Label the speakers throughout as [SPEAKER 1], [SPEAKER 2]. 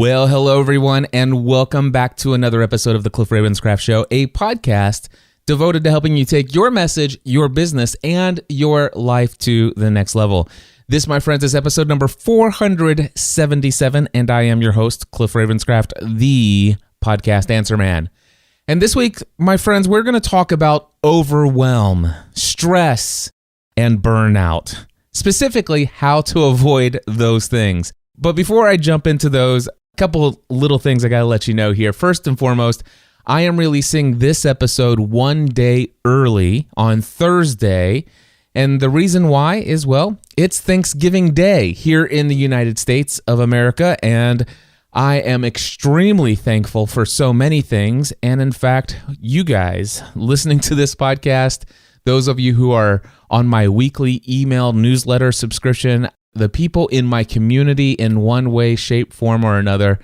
[SPEAKER 1] Well, hello everyone, and welcome back to another episode of the Cliff Ravenscraft Show, a podcast devoted to helping you take your message, your business, and your life to the next level. This, my friends, is episode number 477, and I am your host, Cliff Ravenscraft, the podcast answer man. And this week, my friends, we're going to talk about overwhelm, stress, and burnout. Specifically, how to avoid those things. But before I jump into those, a couple of little things I got to let you know here. First and foremost, I am releasing this episode one day early on Thursday. And the reason why is, well, it's Thanksgiving Day here in the United States of America. And I am extremely thankful for so many things. And in fact, you guys listening to this podcast, those of you who are on my weekly email newsletter subscription, the people in my community in one way, shape, form, or another,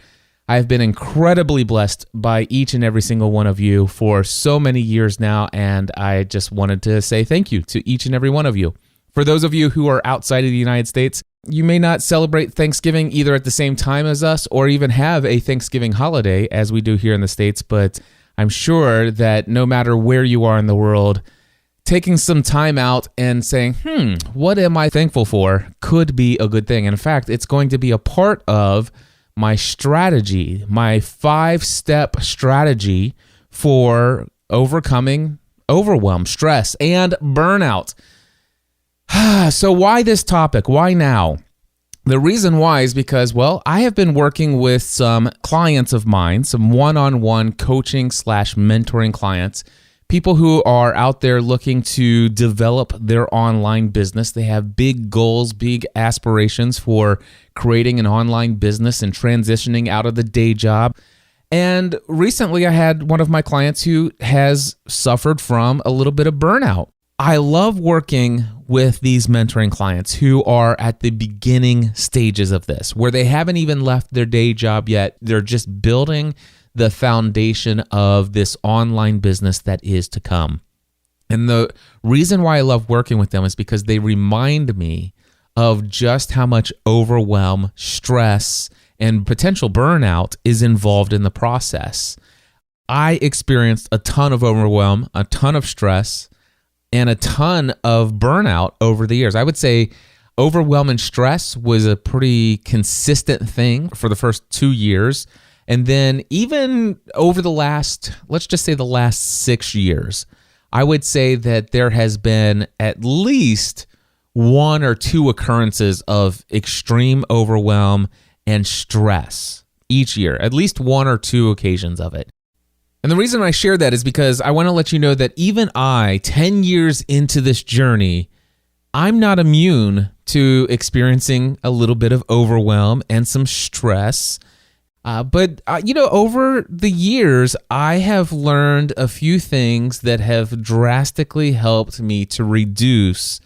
[SPEAKER 1] I've been incredibly blessed by each and every single one of you for so many years now, and I just wanted to say thank you to each and every one of you. For those of you who are outside of the United States, you may not celebrate Thanksgiving either at the same time as us or even have a Thanksgiving holiday as we do here in the States, but I'm sure that no matter where you are in the world, taking some time out and saying, what am I thankful for could be a good thing. And in fact, it's going to be a part of my strategy, my 5-step strategy for overcoming overwhelm, stress, and burnout. So why this topic? Why now? The reason why is because, well, I have been working with some clients of mine, some one-on-one coaching / mentoring clients, people who are out there looking to develop their online business. They have big goals, big aspirations for creating an online business and transitioning out of the day job. And recently I had one of my clients who has suffered from a little bit of burnout. I love working with these mentoring clients who are at the beginning stages of this, where they haven't even left their day job yet. They're just building the foundation of this online business that is to come. And the reason why I love working with them is because they remind me of just how much overwhelm, stress, and potential burnout is involved in the process. I experienced a ton of overwhelm, a ton of stress, and a ton of burnout over the years. I would say overwhelm and stress was a pretty consistent thing for the first 2 years. And then even over the last, let's just say the last 6 years, I would say that there has been at least 1 or 2 occurrences of extreme overwhelm and stress each year, at least 1 or 2 occasions of it. And the reason I share that is because I want to let you know that even I, 10 years into this journey, I'm not immune to experiencing a little bit of overwhelm and some stress. But over the years, I have learned a few things that have drastically helped me to reduce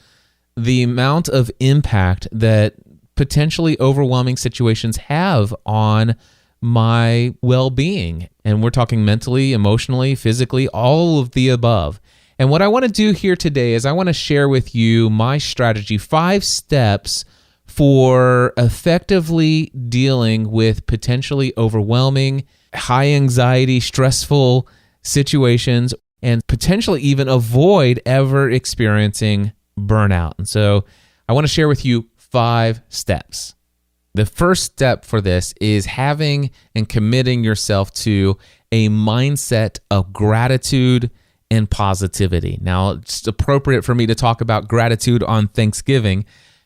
[SPEAKER 1] the amount of impact that potentially overwhelming situations have on my well-being. And we're talking mentally, emotionally, physically, all of the above. And what I want to do here today is I want to share with you my strategy, 5 steps for effectively dealing with potentially overwhelming, high anxiety, stressful situations, and potentially even avoid ever experiencing burnout. And so I want to share with you 5 steps. The first step for this is having and committing yourself to a mindset of gratitude and positivity. Now, it's appropriate for me to talk about gratitude on Thanksgiving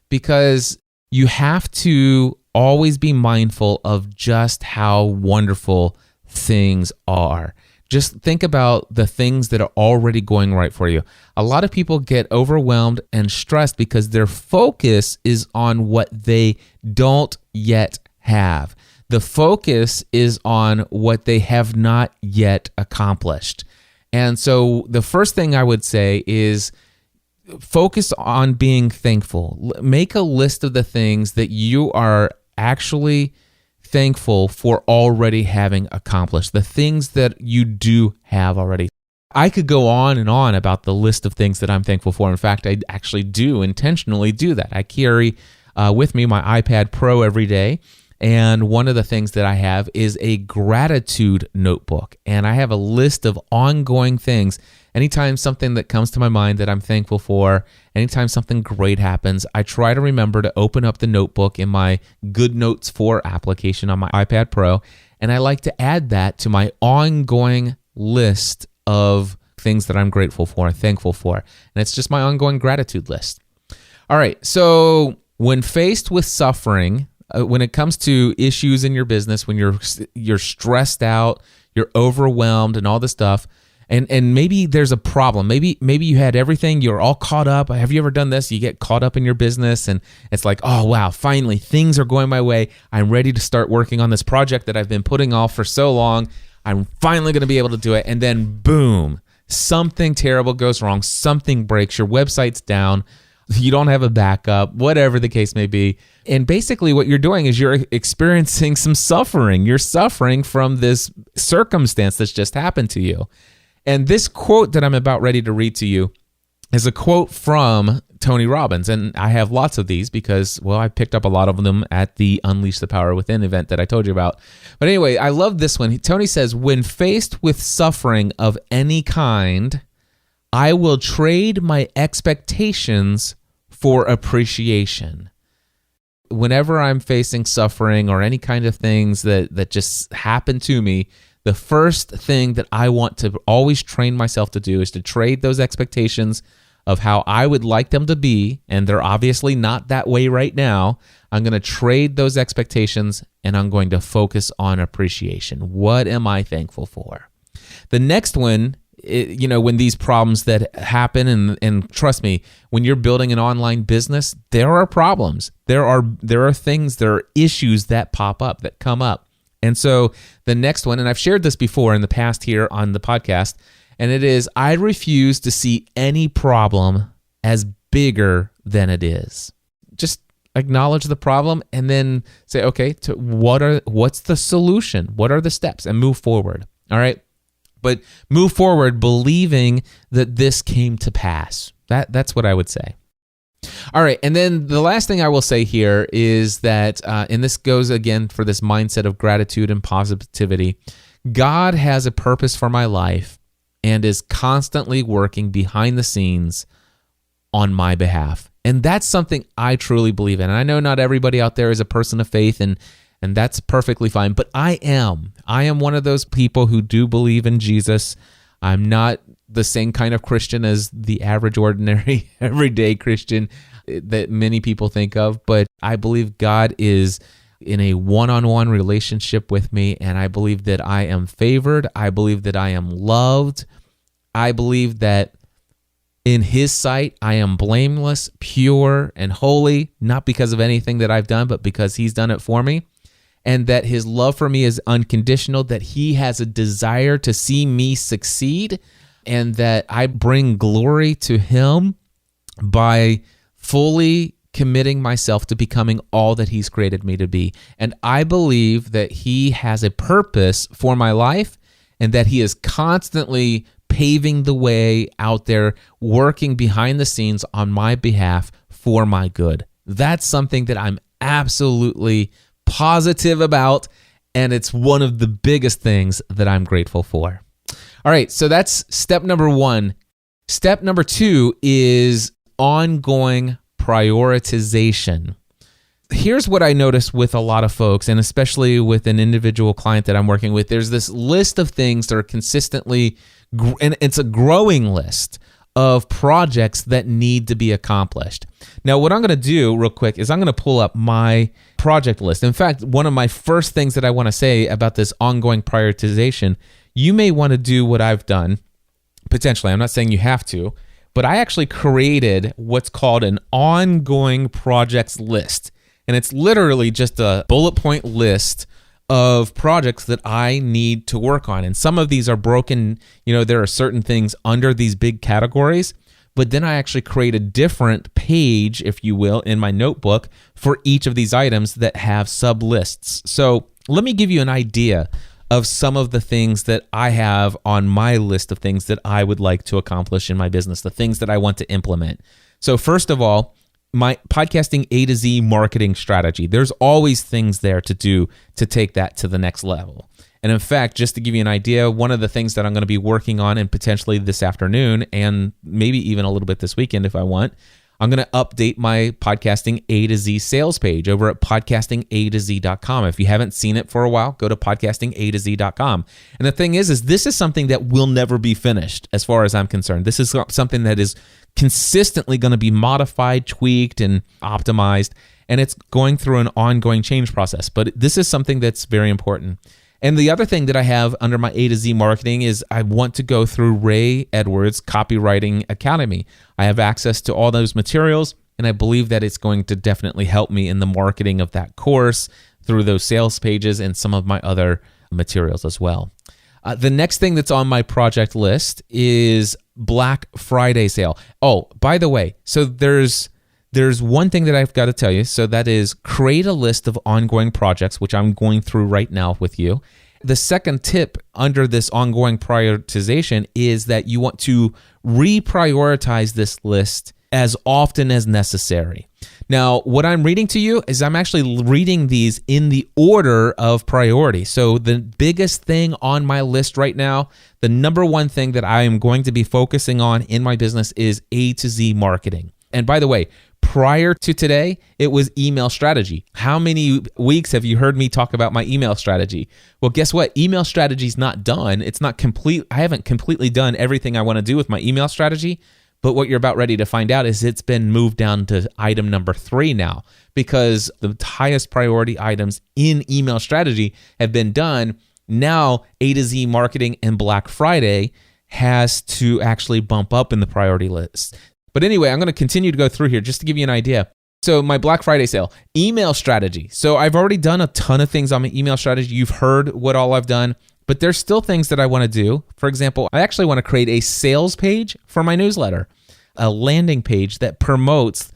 [SPEAKER 1] because you have to always be mindful of just how wonderful things are. Just think about the things that are already going right for you. A lot of people get overwhelmed and stressed because their focus is on what they don't yet have. The focus is on what they have not yet accomplished. And so the first thing I would say is focus on being thankful. Make a list of the things that you are actually thankful for already having accomplished, the things that you do have already. I could go on and on about the list of things that I'm thankful for. In fact, I actually do intentionally do that. I carry with me my iPad Pro every day, And one of the things that I have is a gratitude notebook. And I have a list of ongoing things. Anytime something that comes to my mind that I'm thankful for, anytime something great happens, I try to remember to open up the notebook in my Good Notes 4 application on my iPad Pro. And I like to add that to my ongoing list of things that I'm grateful for, thankful for. And it's just my ongoing gratitude list. All right. So when faced with suffering, when it comes to issues in your business, when you're stressed out, you're overwhelmed and all this stuff, and maybe there's a problem. Maybe you had everything, you're all caught up. Have you ever done this? You get caught up in your business and it's like, oh wow, finally things are going my way. I'm ready to start working on this project that I've been putting off for so long. I'm finally going to be able to do it. And then boom, something terrible goes wrong. Something breaks. Your website's down. You don't have a backup, whatever the case may be. And basically what you're doing is you're experiencing some suffering. You're suffering from this circumstance that's just happened to you. And this quote that I'm about ready to read to you is a quote from Tony Robbins. And I have lots of these because, well, I picked up a lot of them at the Unleash the Power Within event that I told you about. But anyway, I love this one. Tony says, when faced with suffering of any kind, I will trade my expectations for appreciation. Whenever I'm facing suffering or any kind of things that just happen to me, the first thing that I want to always train myself to do is to trade those expectations of how I would like them to be, and they're obviously not that way right now. I'm going to trade those expectations and I'm going to focus on appreciation. What am I thankful for? The next one, when these problems that happen, and trust me, when you're building an online business, there are problems. There are things, there are issues that pop up, that come up. And so the next one, and I've shared this before in the past here on the podcast, and it is, I refuse to see any problem as bigger than it is. Just acknowledge the problem and then say, okay, what's the solution? What are the steps? And move forward. All right. But move forward believing that this came to pass. That's what I would say. All right, and then the last thing I will say here is that, and this goes again for this mindset of gratitude and positivity, God has a purpose for my life and is constantly working behind the scenes on my behalf. And that's something I truly believe in. And I know not everybody out there is a person of faith, and that's perfectly fine, but I am. I am one of those people who do believe in Jesus. I'm not the same kind of Christian as the average, ordinary, everyday Christian that many people think of, but I believe God is in a one-on-one relationship with me, and I believe that I am favored. I believe that I am loved. I believe that in His sight, I am blameless, pure, and holy, not because of anything that I've done, but because He's done it for me. And that His love for me is unconditional, that He has a desire to see me succeed, and that I bring glory to Him by fully committing myself to becoming all that He's created me to be. And I believe that He has a purpose for my life, and that He is constantly paving the way out there, working behind the scenes on my behalf for my good. That's something that I'm absolutely positive about, and it's one of the biggest things that I'm grateful for. All right, so that's step number 1. Step number 2 is ongoing prioritization. Here's what I noticed with a lot of folks, and especially with an individual client that I'm working with. There's this list of things that are consistently, and it's a growing list of projects that need to be accomplished. Now, what I'm going to do real quick is I'm going to pull up my project list. In fact, one of my first things that I want to say about this ongoing prioritization, you may want to do what I've done, potentially. I'm not saying you have to, but I actually created what's called an ongoing projects list. And it's literally just a bullet point list of projects that I need to work on. And some of these are broken, there are certain things under these big categories, but then I actually create a different page, if you will, in my notebook for each of these items that have sub lists. So let me give you an idea of some of the things that I have on my list of things that I would like to accomplish in my business, the things that I want to implement. So first of all, my podcasting A to Z marketing strategy. There's always things there to do to take that to the next level. And in fact, just to give you an idea, one of the things that I'm going to be working on, and potentially this afternoon and maybe even a little bit this weekend if I want, I'm going to update my podcasting A to Z sales page over at podcastingatoz.com. If you haven't seen it for a while, go to podcastingatoz.com. And the thing is this is something that will never be finished as far as I'm concerned. This is something that is consistently going to be modified, tweaked, and optimized, and it's going through an ongoing change process. But this is something that's very important. And the other thing that I have under my A to Z marketing is I want to go through Ray Edwards' Copywriting Academy. I have access to all those materials, and I believe that it's going to definitely help me in the marketing of that course through those sales pages and some of my other materials as well. The next thing that's on my project list is Black Friday sale. Oh, by the way, so there's one thing that I've got to tell you. So that is create a list of ongoing projects, which I'm going through right now with you. The second tip under this ongoing prioritization is that you want to reprioritize this list as often as necessary. Now, what I'm reading to you is I'm actually reading these in the order of priority. So the biggest thing on my list right now, the number one thing that I am going to be focusing on in my business is A to Z marketing. And by the way, prior to today, it was email strategy. How many weeks have you heard me talk about my email strategy? Well, guess what? Email strategy is not done. It's not complete. I haven't completely done everything I want to do with my email strategy. But what you're about ready to find out is it's been moved down to item number 3 now, because the highest priority items in email strategy have been done. Now, A to Z marketing and Black Friday has to actually bump up in the priority list. But anyway, I'm going to continue to go through here just to give you an idea. So my Black Friday sale, email strategy. So I've already done a ton of things on my email strategy. You've heard what all I've done, but there's still things that I want to do. For example, I actually want to create a sales page for my newsletter, a landing page that promotes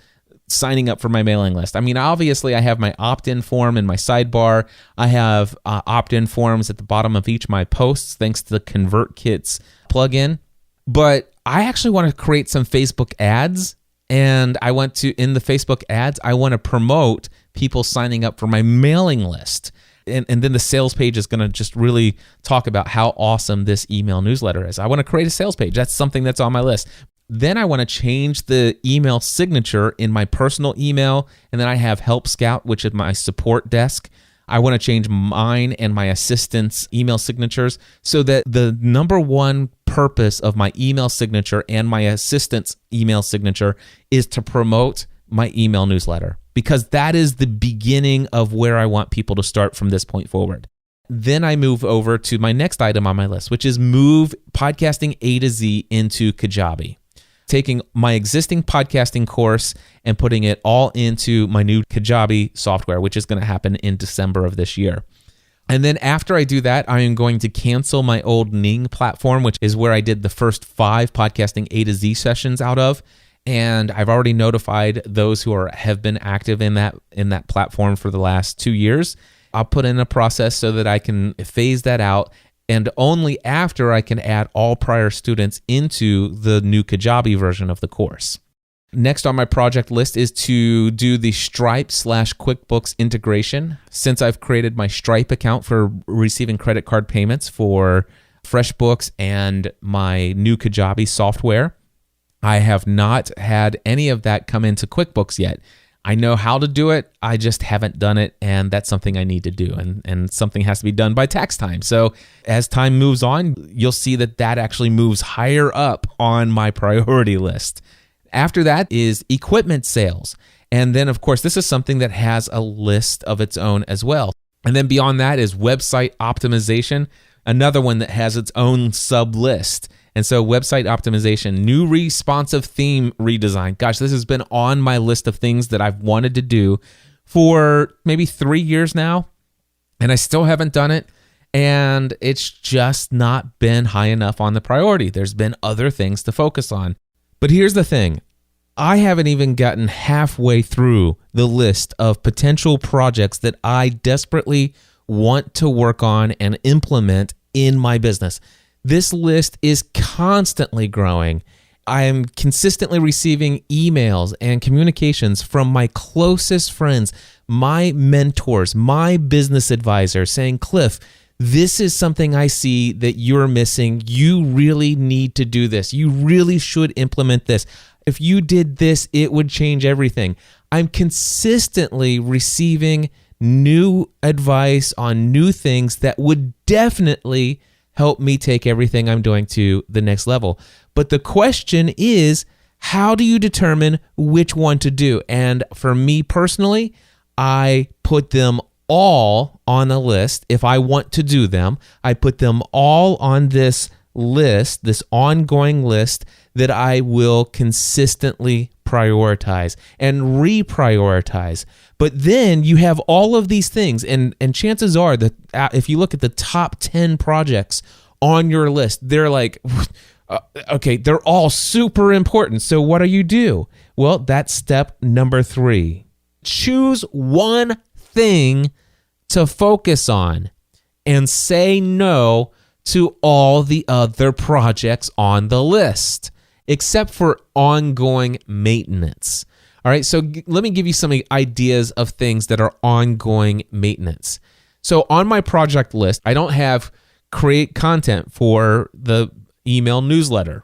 [SPEAKER 1] signing up for my mailing list. I mean, obviously I have my opt-in form in my sidebar. I have opt-in forms at the bottom of each of my posts, thanks to the ConvertKits plugin. But I actually want to create some Facebook ads, and in the Facebook ads, I want to promote people signing up for my mailing list. And then the sales page is going to just really talk about how awesome this email newsletter is. I want to create a sales page. That's something that's on my list. Then I want to change the email signature in my personal email, and then I have Help Scout, which is my support desk. I want to change mine and my assistant's email signatures so that the number one purpose of my email signature and my assistant's email signature is to promote my email newsletter, because that is the beginning of where I want people to start from this point forward. Then I move over to my next item on my list, which is move podcasting A to Z into Kajabi. Taking my existing podcasting course and putting it all into my new Kajabi software, which is going to happen in December of this year. And then after I do that, I am going to cancel my old Ning platform, which is where I did the first 5 podcasting A to Z sessions out of. And I've already notified those who have been active in that platform for the last 2 years. I'll put in a process so that I can phase that out, and only after I can add all prior students into the new Kajabi version of the course. Next on my project list is to do the Stripe/QuickBooks integration. Since I've created my Stripe account for receiving credit card payments for FreshBooks and my new Kajabi software, I have not had any of that come into QuickBooks yet. I know how to do it, I just haven't done it, and that's something I need to do, and something has to be done by tax time. So as time moves on, you'll see that actually moves higher up on my priority list. After that is equipment sales. And then, of course, this is something that has a list of its own as well. And then beyond that is website optimization, another one that has its own sub-list. And so website optimization, new responsive theme redesign. Gosh, this has been on my list of things that I've wanted to do for maybe 3 years now, and I still haven't done it. And it's just not been high enough on the priority. There's been other things to focus on. But here's the thing. I haven't even gotten halfway through the list of potential projects that I desperately want to work on and implement in my business. This list is constantly growing, I am consistently receiving emails and communications from my closest friends, my mentors, my business advisor saying, Cliff, this is something I see that you're missing. You really need to do this. You really should implement this. If you did this, it would change everything. I'm consistently receiving new advice on new things that would definitely help me take everything I'm doing to the next level. But the question is, how do you determine which one to do? And for me personally, I put them all on a list. If I want to do them, I put them all on this list, this ongoing list that I will consistently prioritize and reprioritize. But then you have all of these things, and chances are that if you look at the top 10 projects on your list, they're like, okay, they're all super important. So what do you do? Well, that's step number 3. Choose one thing to focus on and say no to all the other projects on the list, except for ongoing maintenance. All right, so let me give you some ideas of things that are ongoing maintenance. So on my project list, I don't have create content for the email newsletter.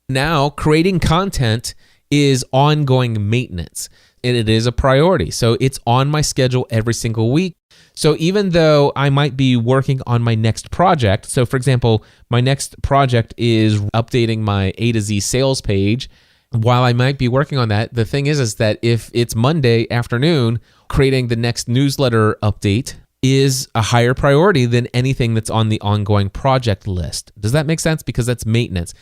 [SPEAKER 1] Now, creating content is ongoing maintenance, and it is a priority. So it's on my schedule every single week. So even though I might be working on my next project, so for example, my next project is updating my A to Z sales page. While I might be working on that, the thing is that if it's Monday afternoon, creating the next newsletter update is a higher priority than anything that's on the ongoing project list. Does that make sense? Because that's maintenance.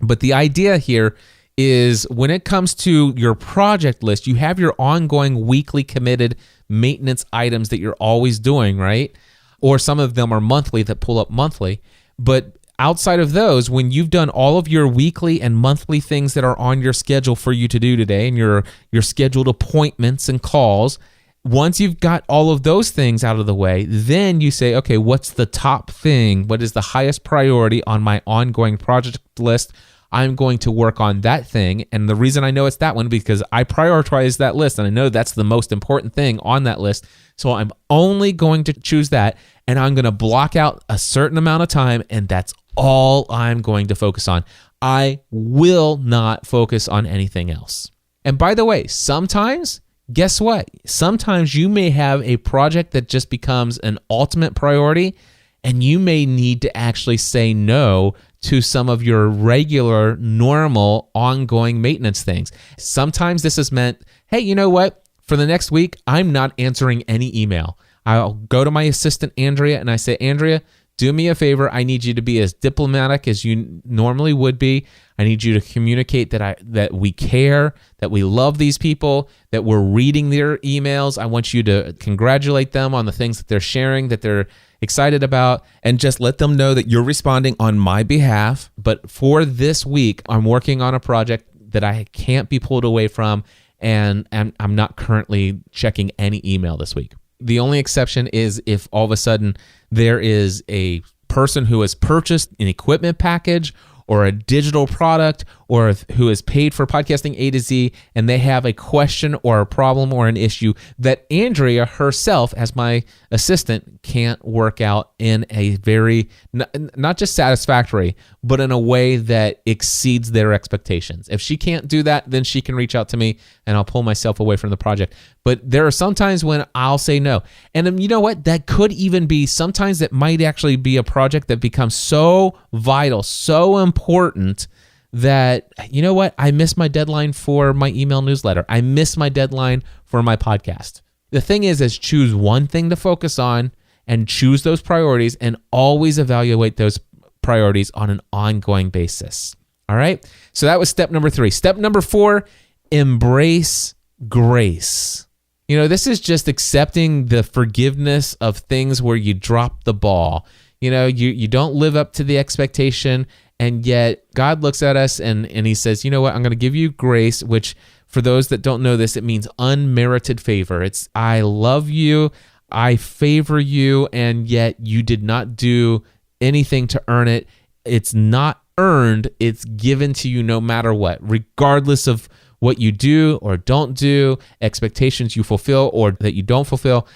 [SPEAKER 1] But the idea here is when it comes to your project list, you have your ongoing weekly committed maintenance items that you're always doing, right? Or some of them are monthly that pull up monthly. But outside of those, when you've done all of your weekly and monthly things that are on your schedule for you to do today and your scheduled appointments and calls, once you've got all of those things out of the way, then you say, okay, what's the top thing? What is the highest priority on my ongoing project list? I'm going to work on that thing. And the reason I know it's that one because I prioritize that list and I know that's the most important thing on that list. So I'm only going to choose that and I'm going to block out a certain amount of time and that's all I'm going to focus on. I will not focus on anything else. And by the way, sometimes, guess what? Sometimes you may have a project that just becomes an ultimate priority and you may need to actually say no to some of your regular, normal, ongoing maintenance things. Sometimes this has meant, hey, you know what? For the next week, I'm not answering any email. I'll go to my assistant, Andrea, and I say, Andrea, do me a favor. I need you to be as diplomatic as you normally would be. I need you to communicate that we care, that we love these people, that we're reading their emails. I want you to congratulate them on the things that they're sharing, that they're excited about, and just let them know that you're responding on my behalf. But for this week, I'm working on a project that I can't be pulled away from, and I'm not currently checking any email this week. The only exception is if all of a sudden there is a person who has purchased an equipment package or a digital product or who has paid for podcasting A to Z and they have a question or a problem or an issue that Andrea herself as my assistant can't work out in a very, not just satisfactory, but in a way that exceeds their expectations. If she can't do that, then she can reach out to me and I'll pull myself away from the project. But there are some times when I'll say no. And you know what? That could even be, sometimes it might actually be a project that becomes so vital, so important that, you know what? I missed my deadline for my email newsletter. I missed my deadline for my podcast. The thing is choose one thing to focus on and choose those priorities and always evaluate those priorities on an ongoing basis. All right? So that was step number 3. Step number 4, embrace grace. You know, this is just accepting the forgiveness of things where you drop the ball. You know, you don't live up to the expectation, and yet God looks at us and he says, you know what, I'm going to give you grace, which for those that don't know this, it means unmerited favor. It's I love you, I favor you, and yet you did not do anything to earn it. It's not earned. It's given to you no matter what, regardless of what you do or don't do, expectations you fulfill or that you don't fulfill.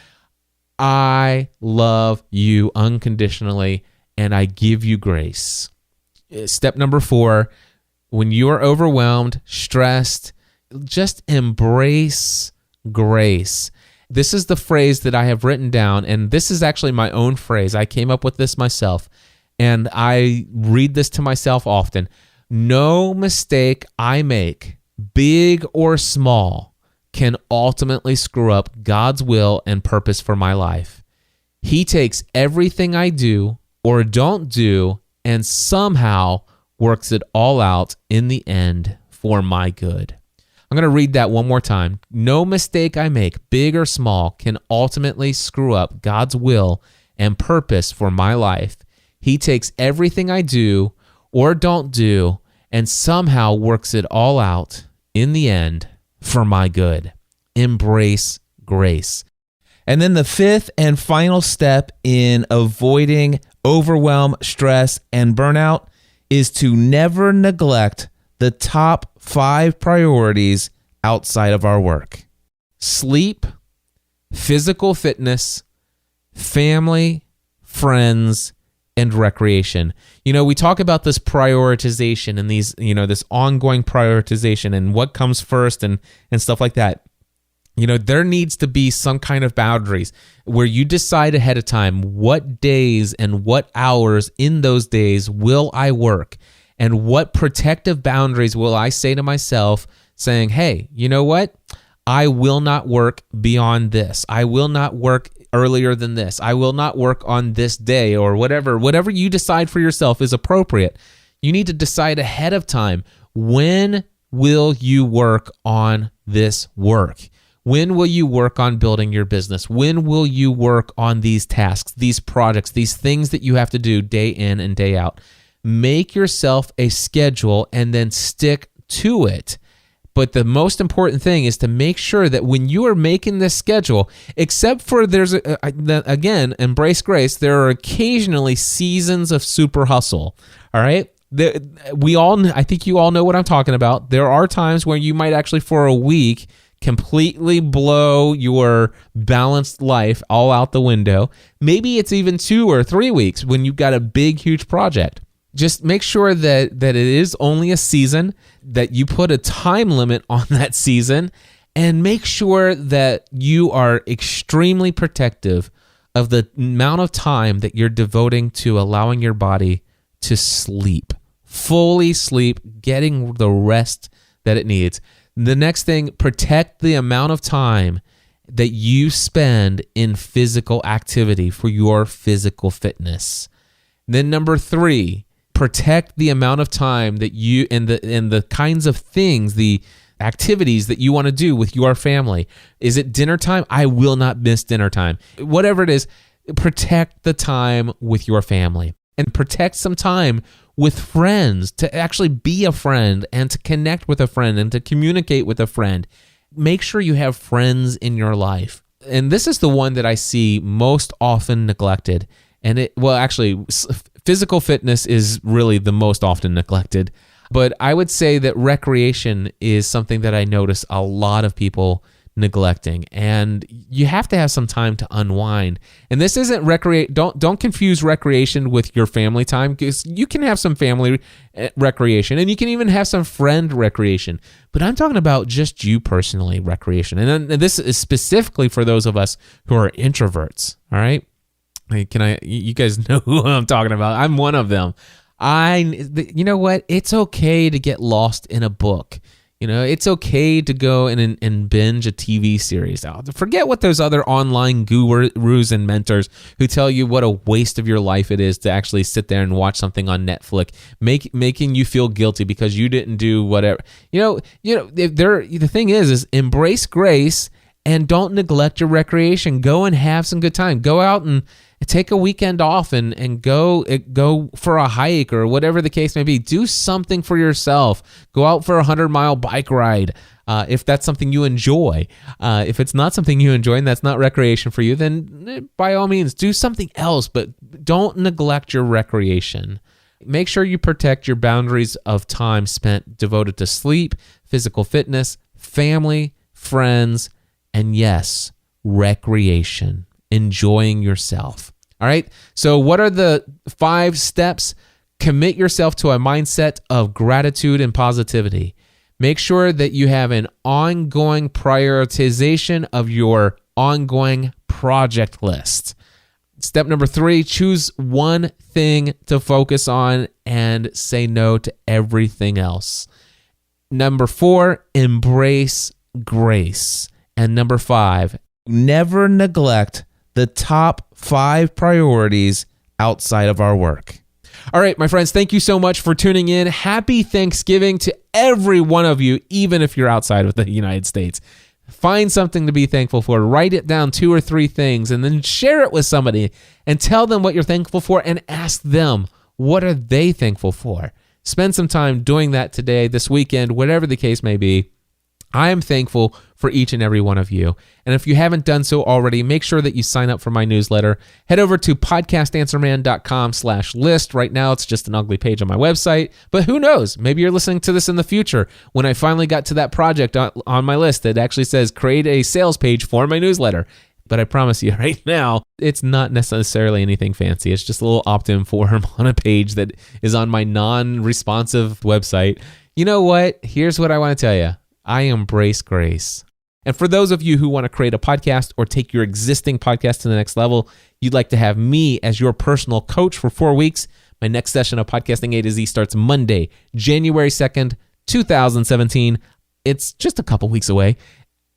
[SPEAKER 1] I love you unconditionally, and I give you grace. Step number 4, when you are overwhelmed, stressed, just embrace grace. This is the phrase that I have written down, and this is actually my own phrase. I came up with this myself, and I read this to myself often. No mistake I make, big or small, can ultimately screw up God's will and purpose for my life. He takes everything I do or don't do and somehow works it all out in the end for my good. I'm going to read that one more time. No mistake I make, big or small, can ultimately screw up God's will and purpose for my life. He takes everything I do or don't do and somehow works it all out in the end for my good. Embrace grace. And then the 5th and final step in avoiding overwhelm, stress, and burnout is to never neglect the top 5 priorities outside of our work: sleep, physical fitness, family, friends, and recreation. We talk about this prioritization and these, this ongoing prioritization and what comes first and stuff like that. There needs to be some kind of boundaries where you decide ahead of time what days and what hours in those days will I work, and what protective boundaries will I say to myself, saying, hey, you know what? I will not work beyond this. I will not work earlier than this. I will not work on this day, or whatever you decide for yourself is appropriate. You need to decide ahead of time, when will you work on this work? When will you work on building your business? When will you work on these tasks, these projects, these things that you have to do day in and day out? Make yourself a schedule and then stick to it. But the most important thing is to make sure that when you are making this schedule, except for again, embrace grace, there are occasionally seasons of super hustle, all right? I think you all know what I'm talking about. There are times where you might actually, for a week, completely blow your balanced life all out the window. Maybe it's even 2 or 3 weeks when you've got a big, huge project. Just make sure that it is only a season, that you put a time limit on that season, and make sure that you are extremely protective of the amount of time that you're devoting to allowing your body to sleep, fully sleep, getting the rest that it needs. The next thing, protect the amount of time that you spend in physical activity for your physical fitness. Then number 3, protect the amount of time that you and the kinds of things, the activities that you want to do with your family. Is it dinner time? I will not miss dinner time. Whatever it is, protect the time with your family, and protect some time with friends, to actually be a friend and to connect with a friend and to communicate with a friend. Make sure you have friends in your life. And this is the one that I see most often neglected. And physical fitness is really the most often neglected. But I would say that recreation is something that I notice a lot of people neglecting, and you have to have some time to unwind. And this isn't don't confuse recreation with your family time, because you can have some family recreation and you can even have some friend recreation, but I'm talking about just you personally recreation. And this is specifically for those of us who are introverts. All right, you guys know who I'm talking about. I'm one of them. You know what? It's okay to get lost in a book. It's okay to go and binge a TV series. Forget what those other online gurus and mentors who tell you what a waste of your life it is to actually sit there and watch something on Netflix, making you feel guilty because you didn't do whatever. The thing is embrace grace and don't neglect your recreation. Go and have some good time. Go out and take a weekend off and go for a hike or whatever the case may be. Do something for yourself. Go out for a 100-mile bike ride if that's something you enjoy. If it's not something you enjoy and that's not recreation for you, then by all means do something else, but don't neglect your recreation. Make sure you protect your boundaries of time spent devoted to sleep, physical fitness, family, friends, and yes, recreation, enjoying yourself. All right. So what are the 5 steps? Commit yourself to a mindset of gratitude and positivity. Make sure that you have an ongoing prioritization of your ongoing project list. Step number 3, choose one thing to focus on and say no to everything else. Number 4, embrace grace. And number 5, never neglect the top 5 priorities outside of our work. All right, my friends, thank you so much for tuning in. Happy Thanksgiving to every one of you, even if you're outside of the United States. Find something to be thankful for. Write it down, 2 or 3 things, and then share it with somebody and tell them what you're thankful for and ask them, what are they thankful for? Spend some time doing that today, this weekend, whatever the case may be. I am thankful for each and every one of you. And if you haven't done so already, make sure that you sign up for my newsletter. Head over to podcastanswerman.com/list. Right now, it's just an ugly page on my website. But who knows? Maybe you're listening to this in the future when I finally got to that project on my list that actually says create a sales page for my newsletter. But I promise you right now, it's not necessarily anything fancy. It's just a little opt-in form on a page that is on my non-responsive website. You know what? Here's what I want to tell you. I embrace grace. And for those of you who want to create a podcast or take your existing podcast to the next level, you'd like to have me as your personal coach for 4 weeks, my next session of Podcasting A to Z starts Monday, January 2nd, 2017. It's just a couple weeks away.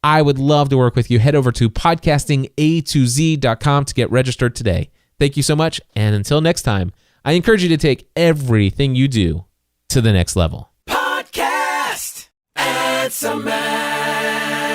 [SPEAKER 1] I would love to work with you. Head over to podcastingatoz.com to get registered today. Thank you so much. And until next time, I encourage you to take everything you do to the next level.
[SPEAKER 2] Podcast Answer Man.